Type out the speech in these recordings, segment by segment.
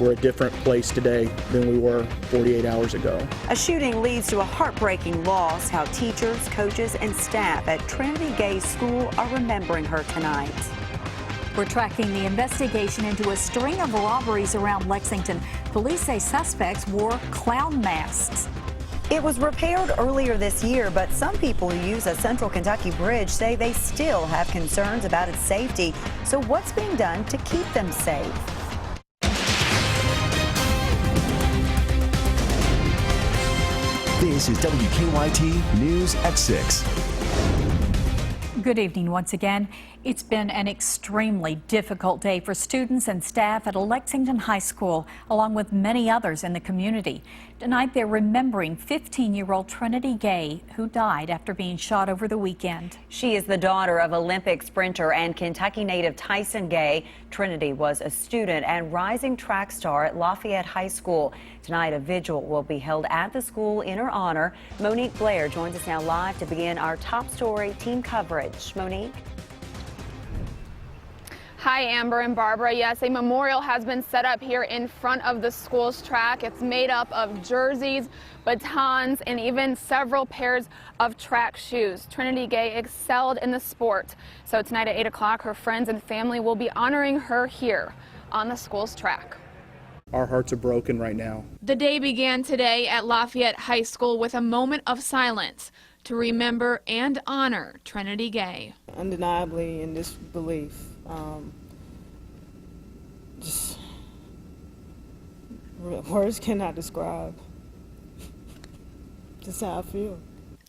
We're a different place today than we were 48 hours ago. A shooting leads to a heartbreaking loss. How teachers, coaches, and staff at Trinity Gay School are remembering her tonight. We're tracking the investigation into a string of robberies around Lexington. Police say suspects wore clown masks. It was repaired earlier this year, but some people who use a Central Kentucky bridge say they still have concerns about its safety. So what's being done to keep them safe? This is WKYT News at 6. Good evening once again. It's been an extremely difficult day for students and staff at a Lexington High School, along with many others in the community. Tonight, they're remembering 15-year-old Trinity Gay, who died after being shot over the weekend. She is the daughter of Olympic sprinter and Kentucky native Tyson Gay. Trinity was a student and rising track star at Lafayette High School. Tonight, a vigil will be held at the school in her honor. Monique Blair joins us now live to begin our top story team coverage. Monique? Hi, Amber and Barbara. Yes, a memorial has been set up here in front of the school's track. It's made up of jerseys, batons, and even several pairs of track shoes. Trinity Gay excelled in the sport. So tonight at 8 o'clock, her friends and family will be honoring her here on the school's track. Our hearts are broken right now. The day began today at Lafayette High School with a moment of silence to remember and honor Trinity Gay. Undeniably in disbelief. Just words cannot describe just how I feel.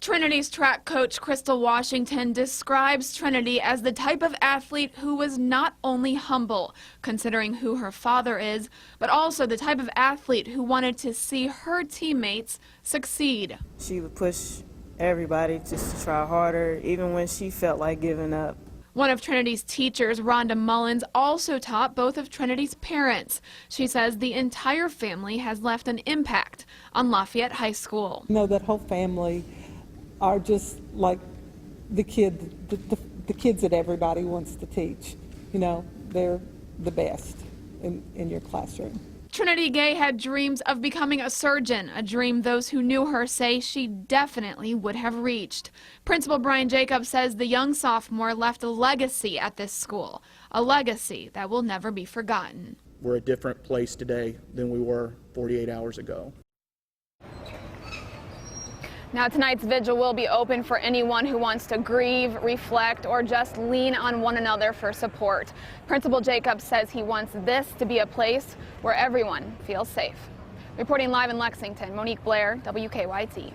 Trinity's track coach Crystal Washington describes Trinity as the type of athlete who was not only humble, considering who her father is, but also the type of athlete who wanted to see her teammates succeed. She would push everybody just to try harder, even when she felt like giving up. One of Trinity's teachers, Rhonda Mullins, also taught both of Trinity's parents. She says the entire family has left an impact on Lafayette High School. You know, that whole family are just like the kids that everybody wants to teach. You know, they're the best in your classroom. Trinity Gay had dreams of becoming a surgeon, a dream those who knew her say she definitely would have reached. Principal Brian Jacobs says the young sophomore left a legacy at this school, a legacy that will never be forgotten. We're a different place today than we were 48 hours ago. Now, tonight's vigil will be open for anyone who wants to grieve, reflect, or just lean on one another for support. Principal Jacobs says he wants this to be a place where everyone feels safe. Reporting live in Lexington, Monique Blair, WKYT.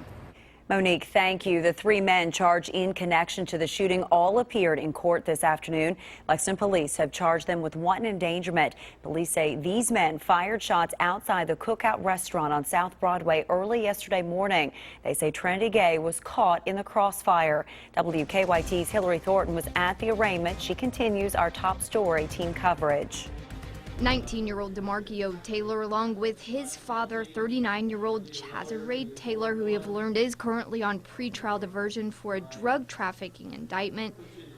Monique, thank you. The three men charged in connection to the shooting all appeared in court this afternoon. Lexington police have charged them with wanton endangerment. Police say these men fired shots outside the Cookout restaurant on South Broadway early yesterday morning. They say Trinity Gay was caught in the crossfire. WKYT's Hillary Thornton was at the arraignment. She continues our top story team coverage. 19-year-old DeMarquio Taylor, along with his father, 39-year-old Chazeraid Taylor, who we have learned is currently on pretrial diversion for a drug trafficking indictment,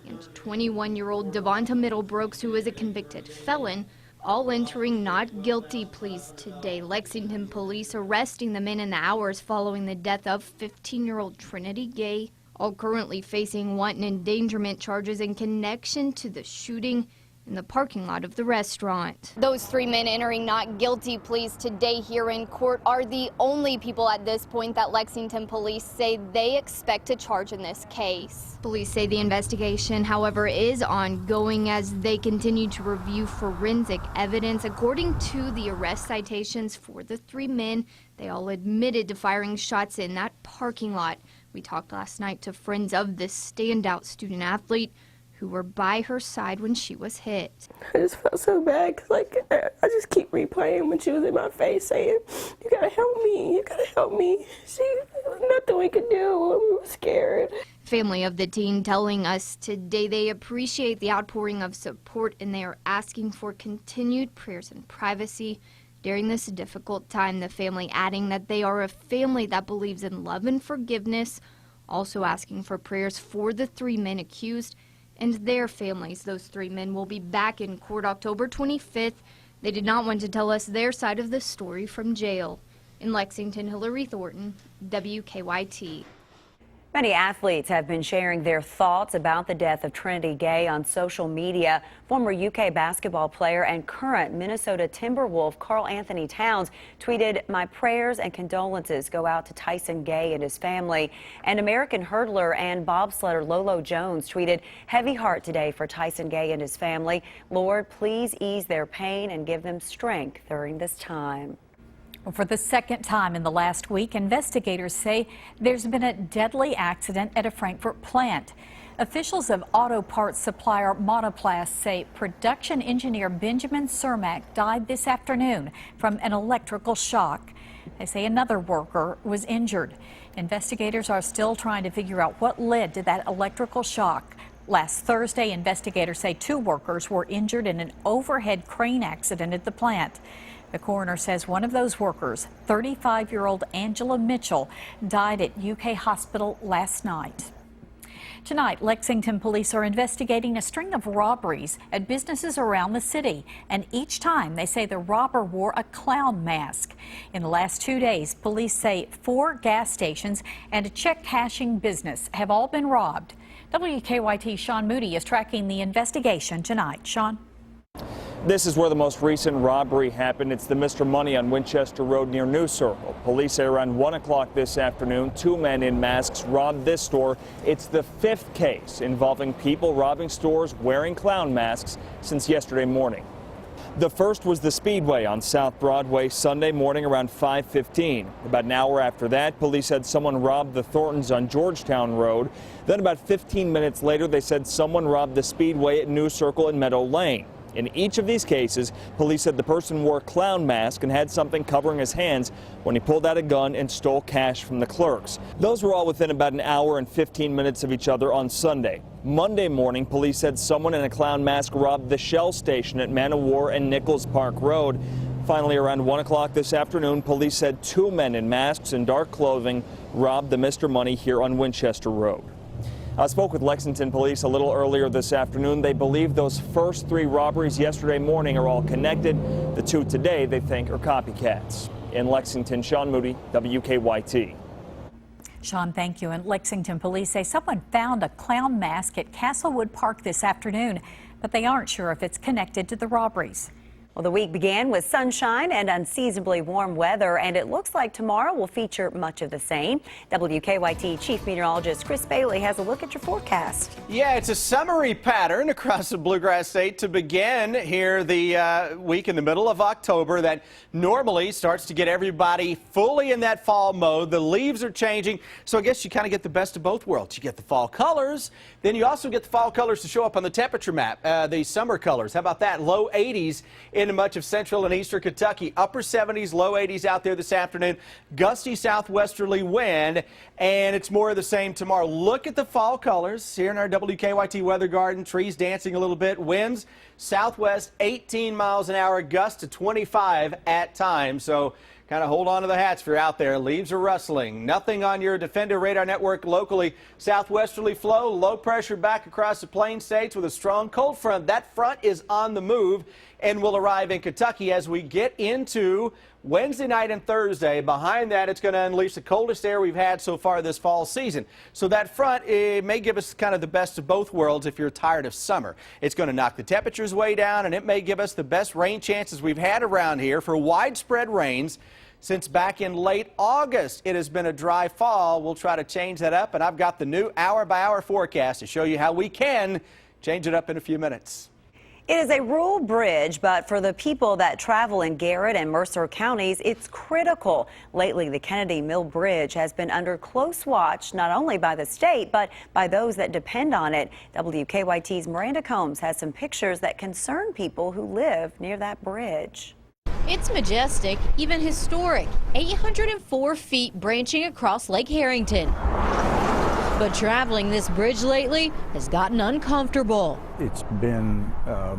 and 21-year-old Devonta Middlebrooks, who is a convicted felon, all entering not guilty pleas today. Lexington police arresting the men in the hours following the death of 15-year-old Trinity Gay, all currently facing wanton endangerment charges in connection to the shooting in the parking lot of the restaurant. Those three men entering not guilty pleas today here in court are the only people at this point that Lexington police say they expect to charge in this case. Police say the investigation, however, is ongoing as they continue to review forensic evidence. According to the arrest citations for the three men, they all admitted to firing shots in that parking lot. We talked last night to friends of this standout student athlete who were by her side when she was hit. I just felt so bad because I just keep replaying when she was in my face saying, "You gotta help me, you gotta help me." There was nothing we could do. We were scared. Family of the teen telling us today they appreciate the outpouring of support and they are asking for continued prayers and privacy during this difficult time. The family adding that they are a family that believes in love and forgiveness, also asking for prayers for the three men accused and their families. Those three men will be back in court October 25th They did not want to tell us their side of the story from jail. In Lexington, Hillary Thornton, WKYT. Many athletes have been sharing their thoughts about the death of Trinity Gay on social media. Former UK basketball player and current Minnesota Timberwolf Karl Anthony Towns tweeted, "My prayers and condolences go out to Tyson Gay and his family." And American hurdler and bobsledder Lolo Jones tweeted, "Heavy heart today for Tyson Gay and his family. Lord, please ease their pain and give them strength during this time." Well, for the second time in the last week, investigators say there's been a deadly accident at a Frankfort plant. Officials of auto parts supplier Monoplast say production engineer Benjamin Cermak died this afternoon from an electrical shock. They say another worker was injured. Investigators are still trying to figure out what led to that electrical shock. Last Thursday, investigators say 2 workers were injured in an overhead crane accident at the plant. The coroner says one of those workers, 35-year-old Angela Mitchell, died at UK Hospital last night. Tonight, Lexington police are investigating a string of robberies at businesses around the city, and each time they say the robber wore a clown mask. In the last 2 days, police say 4 gas stations and a check cashing business have all been robbed. WKYT Sean Moody is tracking the investigation tonight. Sean? This is where the most recent robbery happened. It's the Mr. Money on Winchester Road near New Circle. Police say around 1 o'clock this afternoon, 2 men in masks robbed this store. It's the 5th case involving people robbing stores wearing clown masks since yesterday morning. The first was the Speedway on South Broadway Sunday morning around 5:15. About an hour after that, police said someone robbed the Thorntons on Georgetown Road. Then about 15 minutes later, they said someone robbed the Speedway at New Circle and Meadow Lane. In each of these cases, police said the person wore a clown mask and had something covering his hands when he pulled out a gun and stole cash from the clerks. Those were all within about an hour and 15 minutes of each other on Sunday. Monday morning, police said someone in a clown mask robbed the Shell station at Man o' War and Nichols Park Road. Finally, around 1 o'clock this afternoon, police said 2 men in masks and dark clothing robbed the Mr. Money here on Winchester Road. I spoke with Lexington police a little earlier this afternoon. They believe those first 3 robberies yesterday morning are all connected. The 2 today they think are copycats. In Lexington, Sean Moody, WKYT. Sean, thank you. And Lexington police say someone found a clown mask at Castlewood Park this afternoon, but they aren't sure if it's connected to the robberies. Well, the week began with sunshine and unseasonably warm weather, and it looks like tomorrow will feature much of the same. WKYT Chief Meteorologist Chris Bailey has a look at your forecast. Yeah, it's a summery pattern across the Bluegrass State to begin here the week in the middle of October that normally starts to get everybody fully in that fall mode. The leaves are changing, so I guess you kind of get the best of both worlds. You get the fall colors, then you also get the fall colors to show up on the temperature map, the summer colors. How about that? Low 80s into much of central and eastern Kentucky. Upper 70s, low 80s out there this afternoon. Gusty southwesterly wind, and it's more of the same tomorrow. Look at the fall colors here in our WKYT weather garden. Trees dancing a little bit. Winds southwest 18 miles an hour, gusts to 25 at times. So kind of hold on to the hats if you're out there. Leaves are rustling. Nothing on your Defender radar network locally. Southwesterly flow, low pressure back across the Plain States with a strong cold front. That front is on the move and will arrive in Kentucky as we get into Wednesday night and Thursday. Behind that, it's going to unleash the coldest air we've had so far this fall season. So that front, it may give us kind of the best of both worlds if you're tired of summer. It's going to knock the temperatures way down, and it may give us the best rain chances we've had around here for widespread rains since back in late August. It has been a dry fall. We'll try to change that up, and I've got the new hour-by-hour forecast to show you how we can change it up in a few minutes. It is a rural bridge, but for the people that travel in Garrett and Mercer counties, it's critical. Lately, the Kennedy Mill Bridge has been under close watch, not only by the state, but by those that depend on it. WKYT's Miranda Combs has some pictures that concern people who live near that bridge. It's majestic, even historic, 804 feet branching across Lake Harrington. But traveling this bridge lately has gotten uncomfortable. It's been a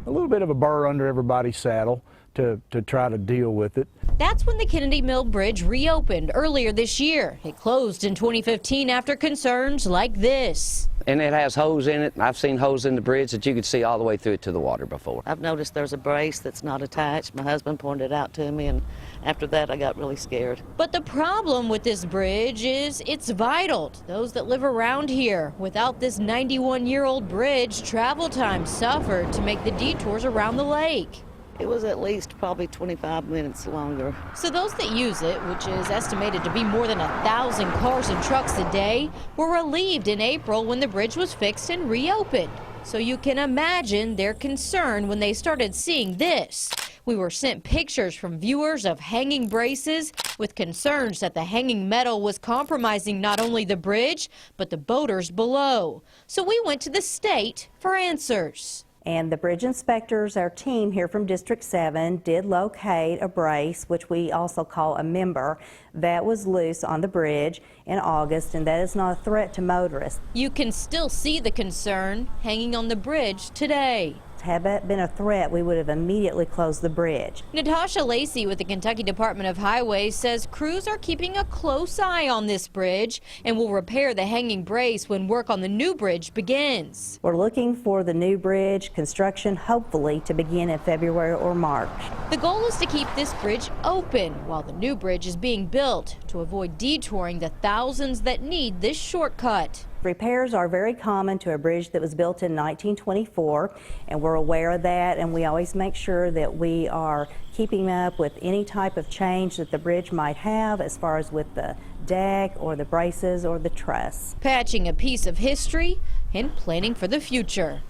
little bit of a burr under everybody's saddle. to try to deal with it. That's when the Kennedy Mill Bridge reopened earlier this year. It closed in 2015 after concerns like this. And it has holes in it. I've seen holes in the bridge that you could see all the way through it to the water before. I've noticed there's a brace that's not attached. My husband pointed it out to me, and after that I got really scared. But the problem with this bridge is it's vital to those that live around here. Without this 91-year-old bridge, travel time suffered to make the detours around the lake. It was at least probably 25 minutes longer. So those that use it, which is estimated to be more than 1,000 cars and trucks a day, were relieved in April when the bridge was fixed and reopened. So you can imagine their concern when they started seeing this. We were sent pictures from viewers of hanging braces with concerns that the hanging metal was compromising not only the bridge, but the boaters below. So we went to the state for answers. And the bridge inspectors, our team here from District 7, did locate a brace, which we also call a member, that was loose on the bridge in August, and that is not a threat to motorists. You can still see the concern hanging on the bridge today. Had that been a threat, we would have immediately closed the bridge. Natasha Lacey with the Kentucky Department of Highways says crews are keeping a close eye on this bridge and will repair the hanging brace when work on the new bridge begins. We're looking for the new bridge construction hopefully to begin in February or March. The goal is to keep this bridge open while the new bridge is being built to avoid detouring the thousands that need this shortcut. Repairs are very common to a bridge that was built in 1924, and we're aware of that, and we always make sure that we are keeping up with any type of change that the bridge might have as far as with the deck or the braces or the truss. Patching a piece of history and planning for the future.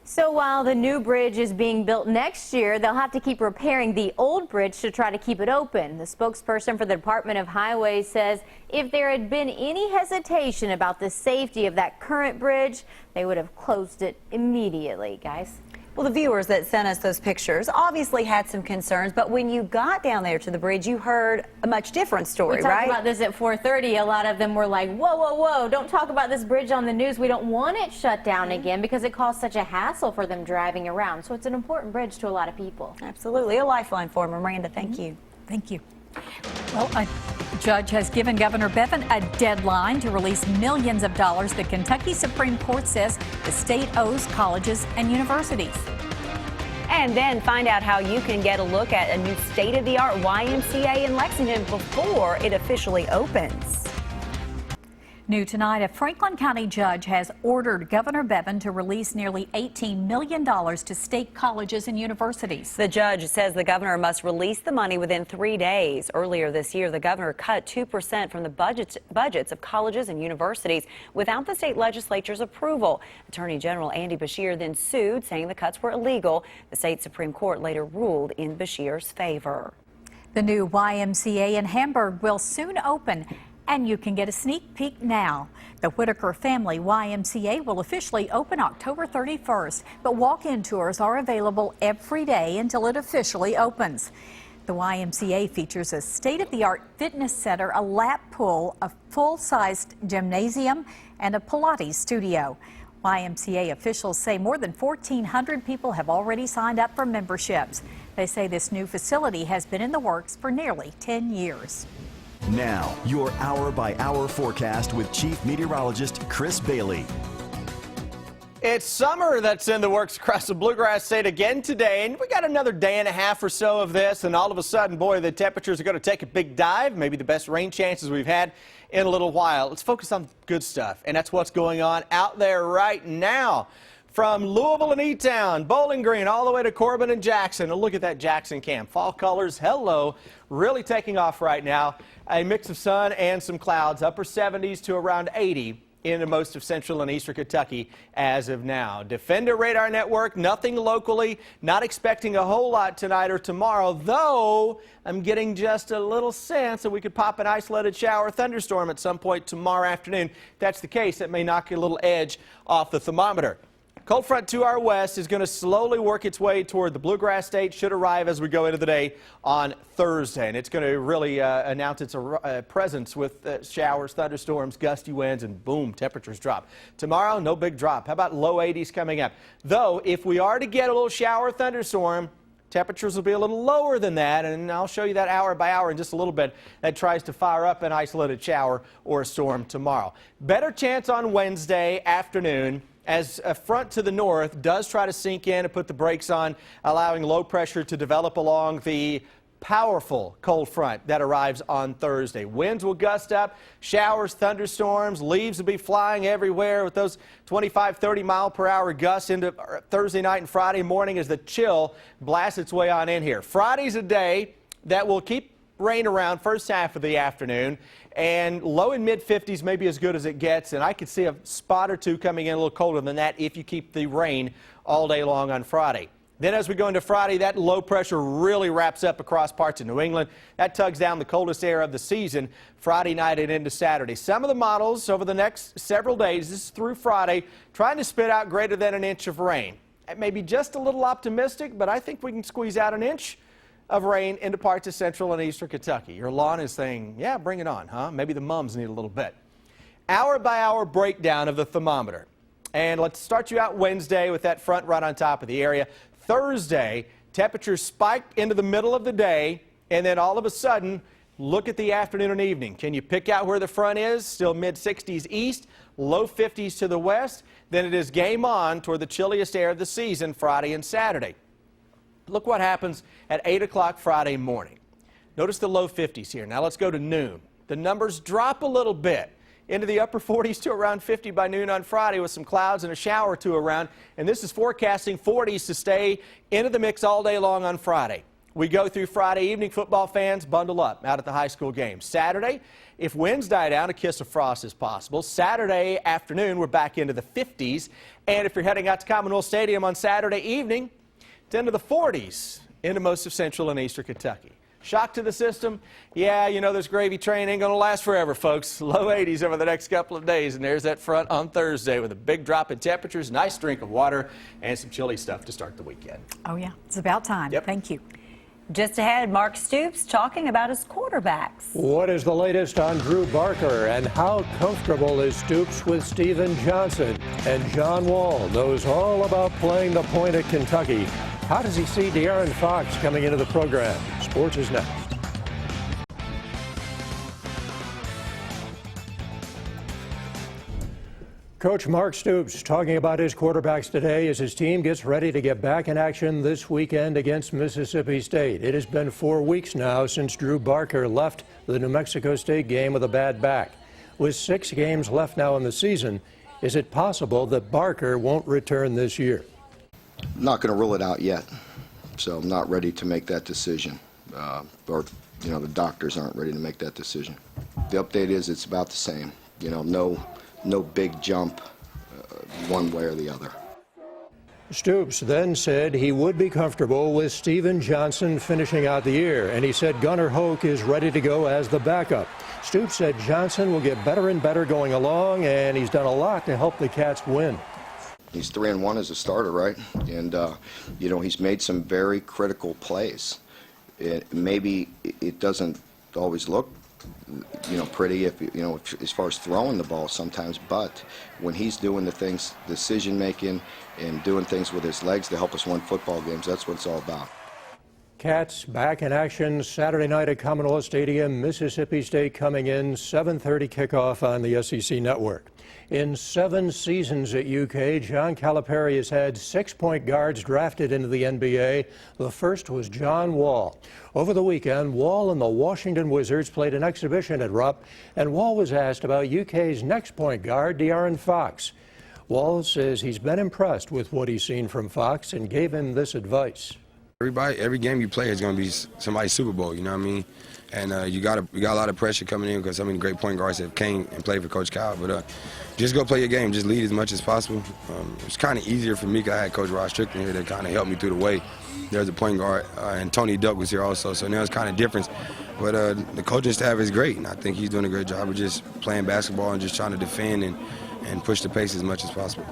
So while the new bridge is being built next year, they'll have to keep repairing the old bridge to try to keep it open. The spokesperson for the Department of Highways says if there had been any hesitation about the safety of that current bridge, they would have closed it immediately, guys. Well, the viewers that sent us those pictures obviously had some concerns, but when you got down there to the bridge, you heard a much different story, We talked right? about this at 4:30. A lot of them were like, whoa, whoa, whoa, don't talk about this bridge on the news. We don't want it shut down again because it caused such a hassle for them driving around. So it's an important bridge to a lot of people. Absolutely. A lifeline for them. Miranda, thank you. Thank you. Well, a judge has given Governor Bevin a deadline to release millions of dollars the Kentucky Supreme Court says the state owes colleges and universities. And then find out how you can get a look at a new state-of-the-art YMCA in Lexington before it officially opens. New tonight, a Franklin County judge has ordered Governor Bevin to release nearly $18 million to state colleges and universities. The judge says the governor must release the money within 3 days. Earlier this year, the governor cut 2% from the budgets of colleges and universities without the state legislature's approval. Attorney General Andy Beshear then sued, saying the cuts were illegal. The state Supreme Court later ruled in Beshear's favor. The new YMCA in Hamburg will soon open, and you can get a sneak peek now. The Whitaker Family YMCA will officially open October 31st, but walk-in tours are available every day until it officially opens. The YMCA features a state-of-the-art fitness center, a lap pool, a full-sized gymnasium, and a Pilates studio. YMCA officials say more than 1,400 people have already signed up for memberships. They say this new facility has been in the works for nearly 10 years. Now, your hour-by-hour forecast with Chief Meteorologist Chris Bailey. It's summer that's in the works across the Bluegrass State again today, and we got another day and a half or so of this, and all of a sudden, boy, the temperatures are going to take a big dive, maybe the best rain chances we've had in a little while. Let's focus on good stuff, and that's what's going on out there right now. From Louisville and E-Town, Bowling Green, all the way to Corbin and Jackson. And look at that Jackson cam. Fall colors, hello, really taking off right now. A mix of sun and some clouds, upper 70s to around 80 in most of central and eastern Kentucky as of now. Defender radar network, nothing locally, not expecting a whole lot tonight or tomorrow, though I'm getting just a little sense that we could pop an isolated shower or thunderstorm at some point tomorrow afternoon. If that's the case, it may knock a little edge off the thermometer. Cold front to our west is going to slowly work its way toward the Bluegrass State, should arrive as we go into the day on Thursday. And it's going to really announce its presence with showers, thunderstorms, gusty winds, and boom, temperatures drop. Tomorrow, no big drop. How about low 80s coming up? Though, if we are to get a little shower thunderstorm, Temperatures will be a little lower than that, and I'll show you that hour by hour in just a little bit. That tries to fire up an isolated shower or a storm tomorrow. Better chance on Wednesday afternoon as a front to the north does try to sink in and put the brakes on, allowing low pressure to develop along the powerful cold front that arrives on Thursday. Winds will gust up, showers, thunderstorms, leaves will be flying everywhere with those 25, 30 mile per hour gusts into Thursday night and Friday morning as the chill blasts its way on in here. Friday's a day that will keep rain around first half of the afternoon, and low and mid 50s may be as good as it gets, and I could see a spot or two coming in a little colder than that if you keep the rain all day long on Friday. Then as we go into Friday, that low pressure really wraps up across parts of New England. That tugs down the coldest air of the season Friday night and into Saturday. Some of the models over the next several days, this is through Friday, trying to spit out greater than an inch of rain. It may be just a little optimistic, but I think we can squeeze out an inch of rain into parts of central and eastern Kentucky. Your lawn is saying, yeah, bring it on, huh? Maybe the mums need a little bit. Hour by hour breakdown of the thermometer. And let's start you out Wednesday with that front right on top of the area. Thursday, temperatures spiked into the middle of the day, and then all of a sudden, look at the afternoon and evening. Can you pick out where the front is? Still mid-60s east, low 50s to the west. Then it is game on toward the chilliest air of the season Friday and Saturday. Look what happens at 8 o'clock Friday morning. Notice the low 50s here. Now let's go to noon. The numbers drop a little bit into the upper 40s to around 50 by noon on Friday with some clouds and a shower or two around. And this is forecasting 40s to stay into the mix all day long on Friday. We go through Friday evening. Football fans, bundle up out at the high school game. Saturday, if winds die down, a kiss of frost is possible. Saturday afternoon, we're back into the 50s. And if you're heading out to Commonwealth Stadium on Saturday evening, it's into the 40s into most of central and eastern Kentucky. Shock to the system? Yeah, you know this gravy train ain't going to last forever, folks. Low 80s over the next couple of days, and there's that front on Thursday with a big drop in temperatures, nice drink of water, and some chilly stuff to start the weekend. Oh, yeah. It's about time. Yep. Thank you. Just ahead, Mark Stoops talking about his quarterbacks. What is the latest on Drew Barker, and how comfortable is Stoops with Steven Johnson? And John Wall knows all about playing the point at Kentucky. How does he see De'Aaron Fox coming into the program? Sports is next. Coach Mark Stoops talking about his quarterbacks today as his team gets ready to get back in action this weekend against Mississippi State. It has been 4 weeks now since Drew Barker left the New Mexico State game with a bad back. With 6 games left now in the season, is it possible that Barker won't return this year? I'm not going to rule it out yet, so I'm not ready to make that decision. Or, you know, the doctors aren't ready to make that decision. The update is it's about the same. You know, no big jump one way or the other. Stoops then said he would be comfortable with Steven Johnson finishing out the year, and he said Gunnar Hoke is ready to go as the backup. Stoops said Johnson will get better and better going along, and he's done a lot to help the Cats win. He's 3-1 as a starter, right? And, you know, he's made some very critical plays. Maybe it doesn't always look, you know, pretty, if you know, as far as throwing the ball sometimes, but when he's doing the things, decision making and doing things with his legs to help us win football games, that's what it's all about. Cats back in action Saturday night at Commonwealth Stadium. Mississippi State coming in, 7:30 kickoff on the SEC Network. In 7 seasons at UK, John Calipari has had 6 point guards drafted into the NBA. The first was John Wall. Over the weekend, Wall and the Washington Wizards played an exhibition at Rupp, and Wall was asked about UK's next point guard, De'Aaron Fox. Wall says he's been impressed with what he's seen from Fox and gave him this advice. Every game you play is going to be somebody's Super Bowl, you know what I mean? And you got a lot of pressure coming in because so many great point guards have came and played for Coach Cal. But just go play your game, just lead as much as possible. It's kind of easier for me because I had Coach Rod Strickland here that kind of helped me through the way. There's a point guard, and Tony Duck was here also, so now it's kind of different. But the coaching staff is great, and I think he's doing a great job of just playing basketball and just trying to defend and push the pace as much as possible.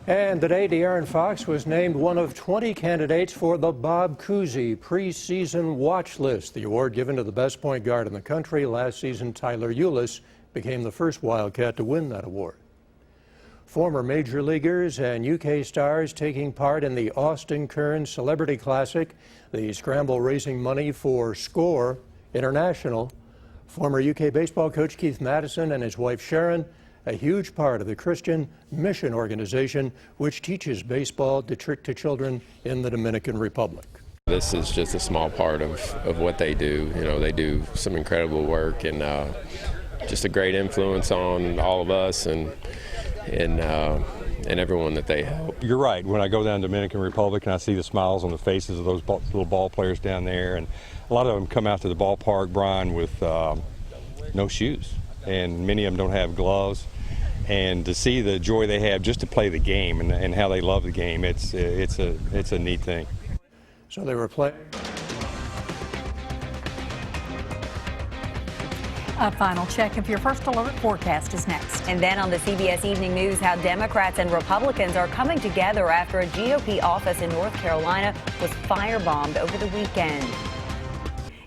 And today, De'Aaron Fox was named one of 20 candidates for the Bob Cousy preseason watch list, the award given to the best point guard in the country. Last season, Tyler Ulis became the first Wildcat to win that award. Former major leaguers and UK stars taking part in the Austin Kearns Celebrity Classic, the scramble raising money for SCORE International. Former UK baseball coach Keith Madison and his wife Sharon, a huge part of the Christian Mission Organization, which teaches baseball to children in the Dominican Republic. This is just a small part of what they do. You know, they do some incredible work and just a great influence on all of us and everyone that they help. You're right. When I go down to Dominican Republic and I see the smiles on the faces of those little ball players down there, and a lot of them come out to the ballpark, Brian, with no shoes, and many of them don't have gloves. And to see the joy they have just to play the game and how they love the game, it's a neat thing. So they were playing. A final check of your first alert forecast is next. And then on the CBS Evening News, how Democrats and Republicans are coming together after a GOP office in North Carolina was firebombed over the weekend.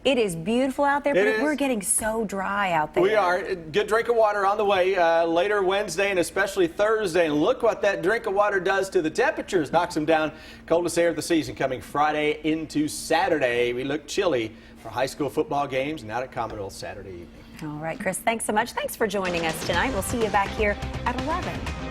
It is beautiful out there, but we're getting so dry out there. We are. Good drink of water on the way later Wednesday and especially Thursday. And look what that drink of water does to the temperatures. Knocks them down. Coldest air of the season coming Friday into Saturday. We look chilly for high school football games and out at Commonwealth Saturday evening. All right, Chris, thanks so much. Thanks for joining us tonight. We'll see you back here at 11.